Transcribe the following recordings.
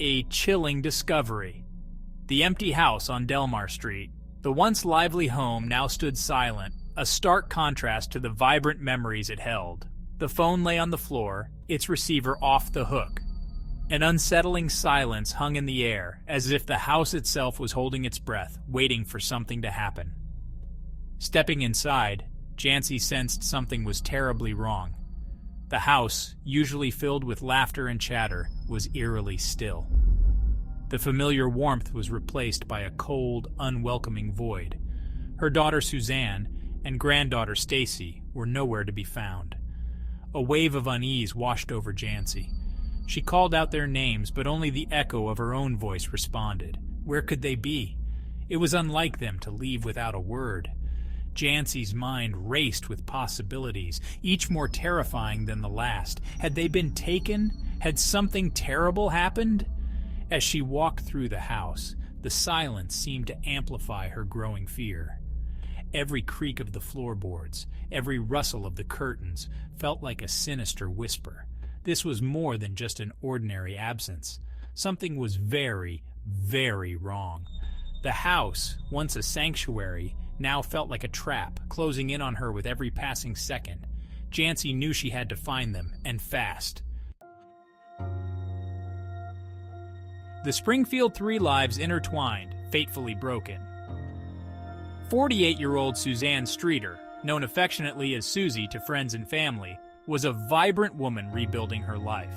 a chilling discovery. The empty house on Delmar Street, the once lively home, now stood silent, a stark contrast to the vibrant memories it held. The phone lay on the floor, its receiver off the hook. An unsettling silence hung in the air, as if the house itself was holding its breath, waiting for something to happen. Stepping inside, Jancy sensed something was terribly wrong. The house, usually filled with laughter and chatter, was eerily still. The familiar warmth was replaced by a cold, unwelcoming void. Her daughter Suzanne and granddaughter Stacy were nowhere to be found. A wave of unease washed over Jancy. She called out their names, but only the echo of her own voice responded. Where could they be? It was unlike them to leave without a word. Jancy's mind raced with possibilities, each more terrifying than the last. Had they been taken? Had something terrible happened? As she walked through the house, the silence seemed to amplify her growing fear. Every creak of the floorboards, every rustle of the curtains, felt like a sinister whisper. This was more than just an ordinary absence. Something was very, very wrong. The house, once a sanctuary, now felt like a trap, closing in on her with every passing second. Jancy knew she had to find them, and fast. The Springfield Three Lives Intertwined, Fatefully Broken. 48-year-old Suzie Streeter, known affectionately as Suzie to friends and family, was a vibrant woman rebuilding her life.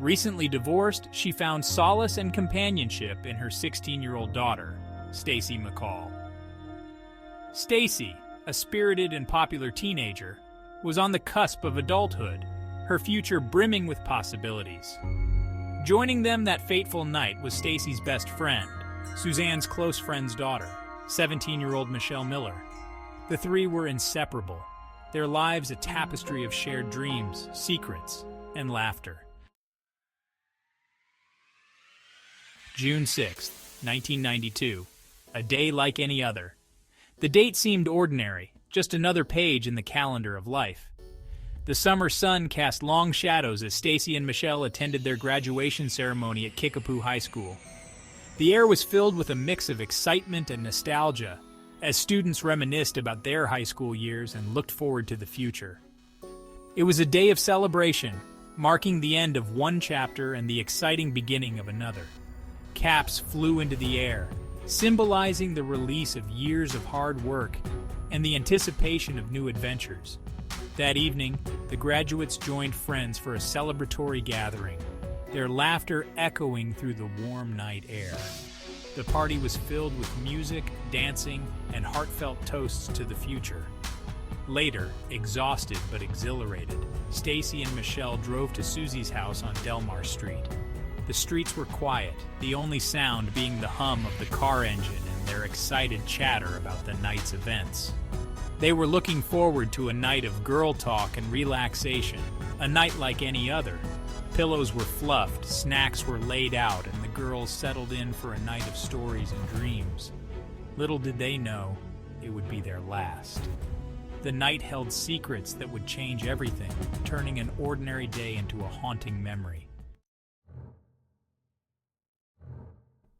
Recently divorced, she found solace and companionship in her 16-year-old daughter, Stacy McCall. Stacy, a spirited and popular teenager, was on the cusp of adulthood, her future brimming with possibilities. Joining them that fateful night was Stacy's best friend, Suzanne's close friend's daughter, 17-year-old Michelle Miller. The three were inseparable, their lives a tapestry of shared dreams, secrets, and laughter. June 6, 1992. A day like any other. The date seemed ordinary, just another page in the calendar of life. The summer sun cast long shadows as Stacy and Michelle attended their graduation ceremony at Kickapoo High School. The air was filled with a mix of excitement and nostalgia, as students reminisced about their high school years and looked forward to the future. It was a day of celebration, marking the end of one chapter and the exciting beginning of another. Caps flew into the air, symbolizing the release of years of hard work and the anticipation of new adventures. That evening, the graduates joined friends for a celebratory gathering, their laughter echoing through the warm night air. The party was filled with music, dancing, and heartfelt toasts to the future. Later, exhausted but exhilarated, Stacy and Michelle drove to Suzie's house on Delmar Street. The streets were quiet, the only sound being the hum of the car engine and their excited chatter about the night's events. They were looking forward to a night of girl talk and relaxation, a night like any other. Pillows were fluffed, snacks were laid out, and the girls settled in for a night of stories and dreams. Little did they know, it would be their last. The night held secrets that would change everything, turning an ordinary day into a haunting memory.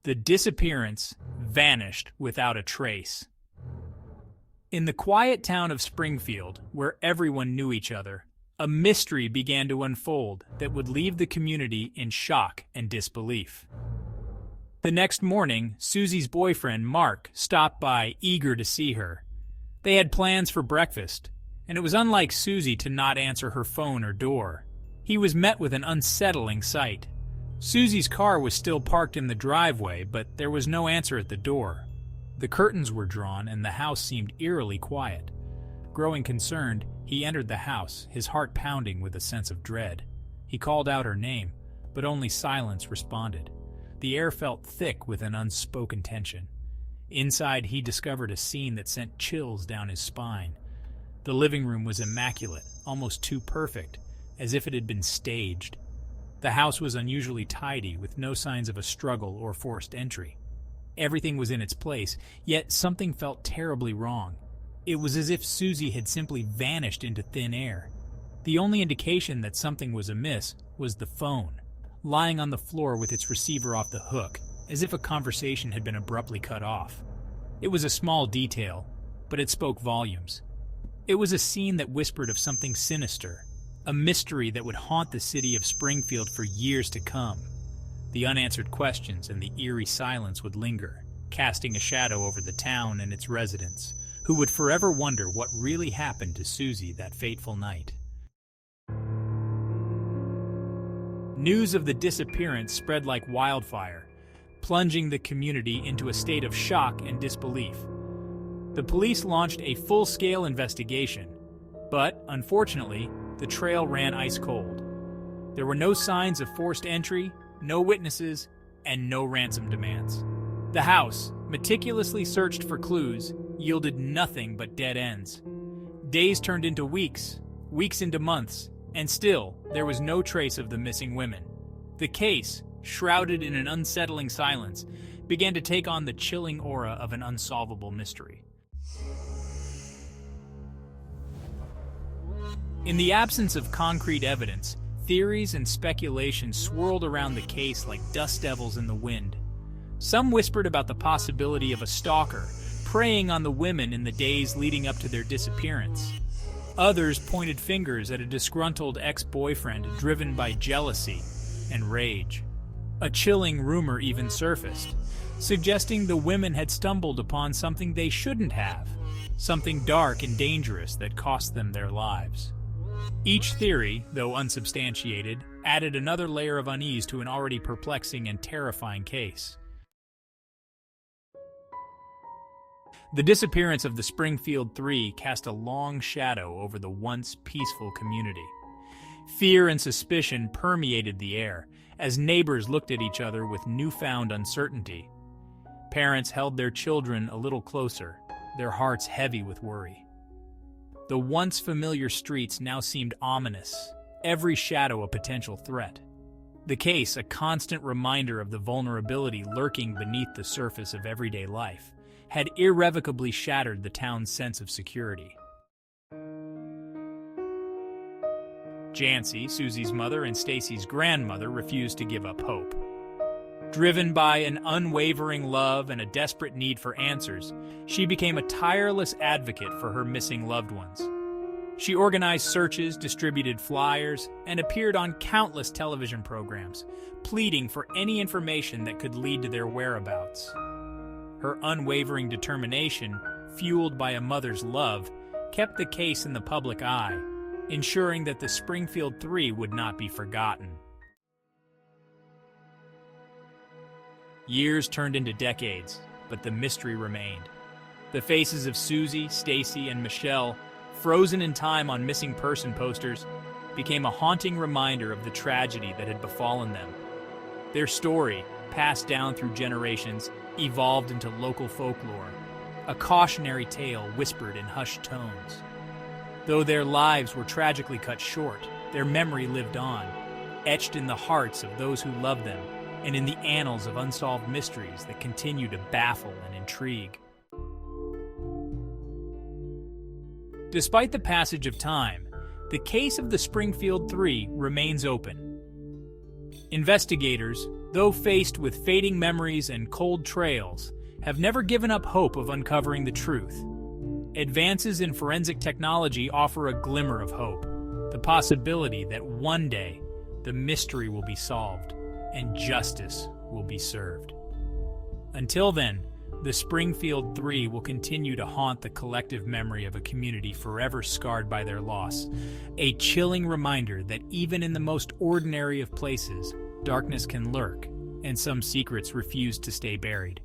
The disappearance vanished without a trace. In the quiet town of Springfield, where everyone knew each other, a mystery began to unfold that would leave the community in shock and disbelief. The next morning, Suzie's boyfriend, Mark, stopped by, eager to see her. They had plans for breakfast, and it was unlike Suzie to not answer her phone or door. He was met with an unsettling sight. Suzie's car was still parked in the driveway, but there was no answer at the door. The curtains were drawn, and the house seemed eerily quiet. Growing concerned, he entered the house, his heart pounding with a sense of dread. He called out her name, but only silence responded. The air felt thick with an unspoken tension. Inside, he discovered a scene that sent chills down his spine. The living room was immaculate, almost too perfect, as if it had been staged. The house was unusually tidy, with no signs of a struggle or forced entry. Everything was in its place, yet something felt terribly wrong. It was as if Suzie had simply vanished into thin air. The only indication that something was amiss was the phone. lying on the floor with its receiver off the hook, as if a conversation had been abruptly cut off. It was a small detail, but it spoke volumes. It was a scene that whispered of something sinister, a mystery that would haunt the city of Springfield for years to come. The unanswered questions and the eerie silence would linger, casting a shadow over the town and its residents, who would forever wonder what really happened to Suzie that fateful night. News of the disappearance spread like wildfire, plunging the community into a state of shock and disbelief. The police launched a full-scale investigation, but, unfortunately, the trail ran ice cold. There were no signs of forced entry, no witnesses, and no ransom demands. The house, meticulously searched for clues, yielded nothing but dead ends. Days turned into weeks, weeks into months, and still, there was no trace of the missing women. The case, shrouded in an unsettling silence, began to take on the chilling aura of an unsolvable mystery. In the absence of concrete evidence, theories and speculation swirled around the case like dust devils in the wind. Some whispered about the possibility of a stalker preying on the women in the days leading up to their disappearance. Others pointed fingers at a disgruntled ex-boyfriend driven by jealousy and rage. A chilling rumor even surfaced, suggesting the women had stumbled upon something they shouldn't have, something dark and dangerous that cost them their lives. Each theory, though unsubstantiated, added another layer of unease to an already perplexing and terrifying case. The disappearance of the Springfield Three cast a long shadow over the once peaceful community. Fear and suspicion permeated the air as neighbors looked at each other with newfound uncertainty. Parents held their children a little closer, their hearts heavy with worry. The once familiar streets now seemed ominous, every shadow a potential threat. The case a constant reminder of the vulnerability lurking beneath the surface of everyday life, had irrevocably shattered the town's sense of security. Jancy, Susie's mother and Stacy's grandmother, refused to give up hope. Driven by an unwavering love and a desperate need for answers, she became a tireless advocate for her missing loved ones. She organized searches, distributed flyers, and appeared on countless television programs, pleading for any information that could lead to their whereabouts. Her unwavering determination, fueled by a mother's love, kept the case in the public eye, ensuring that the Springfield Three would not be forgotten. Years turned into decades, but the mystery remained. The faces of Suzie, Stacy, and Michelle, frozen in time on missing person posters, became a haunting reminder of the tragedy that had befallen them. Their story, passed down through generations, evolved into local folklore, a cautionary tale whispered in hushed tones. Though their lives were tragically cut short, their memory lived on, etched in the hearts of those who loved them, and in the annals of unsolved mysteries that continue to baffle and intrigue. Despite the passage of time, the case of the Springfield Three remains open. Investigators, though faced with fading memories and cold trails, have never given up hope of uncovering the truth. Advances in forensic technology offer a glimmer of hope, the possibility that one day the mystery will be solved and justice will be served. Until then, the Springfield Three will continue to haunt the collective memory of a community forever scarred by their loss, a chilling reminder that even in the most ordinary of places, darkness can lurk, and some secrets refuse to stay buried.